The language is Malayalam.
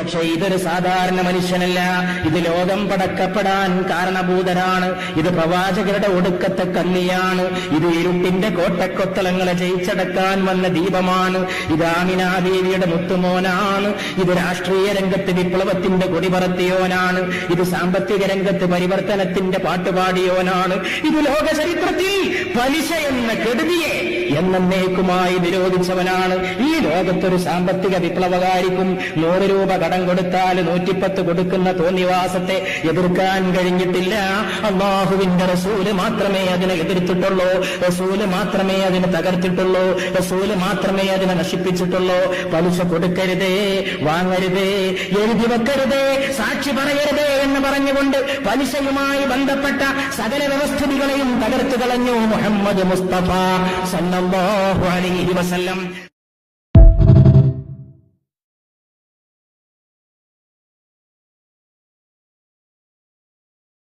പക്ഷേ ഇതൊരു സാധാരണ മനുഷ്യനല്ല, ഇത് ലോകം പടക്കപ്പെടാൻ കാരണഭൂതനാണ്. ഇത് പ്രവാചകരുടെ ഒടുക്കത്തെ കണ്ണിയാണ്. ഇത് ഇരുട്ടിന്റെ കോട്ടക്കൊത്തളങ്ങളെ ജയിച്ചടക്കാൻ വന്ന ദീപമാണ്. ഇത് ആമിനാദേവിയുടെ മുത്തുമോനാണ്. ഇത് രാഷ്ട്രീയ രംഗത്ത് വിപ്ലവത്തിന്റെ കൊടിപറത്തിയോനാണ്. ഇത് സാമ്പത്തിക രംഗത്ത് പരിവർത്തനത്തിന്റെ പാട്ടുപാടിയോനാണ്. ഇത് ലോക ചരിത്രത്തിൽ പലിശ എന്ന കെടുതിയെ എന്നേക്കുമായി നിരോധിച്ചവനാണ്. ഈ ലോകത്തൊരു സാമ്പത്തിക വിപ്ലവകാരിക്കും 100 രൂപ കടം കൊടുത്താൽ 110 കൊടുക്കുന്ന തോന്നിവാസത്തെ എതിർക്കാൻ കഴിഞ്ഞിട്ടില്ല. അല്ലാഹുവിന്റെ റസൂല് മാത്രമേ അതിനെ എതിർത്തിട്ടുള്ളൂ. റസൂല് മാത്രമേ അതിനെ തകർത്തിട്ടുള്ളൂ. റസൂല് മാത്രമേ അതിനെ നശിപ്പിച്ചിട്ടുള്ളൂ. പലിശ കൊടുക്കരുതേ, വാങ്ങരുതേ, എഴുതി വെക്കരുതേ, സാക്ഷി പറയരുതേ എന്ന് പറഞ്ഞുകൊണ്ട് പലിശയുമായി ബന്ധപ്പെട്ട സകല വ്യവസ്ഥിതികളെയും തകർത്തു കളഞ്ഞു മുഹമ്മദ് മുസ്തഫ സല്ലല്ലാഹു അലൈഹി വസല്ലം.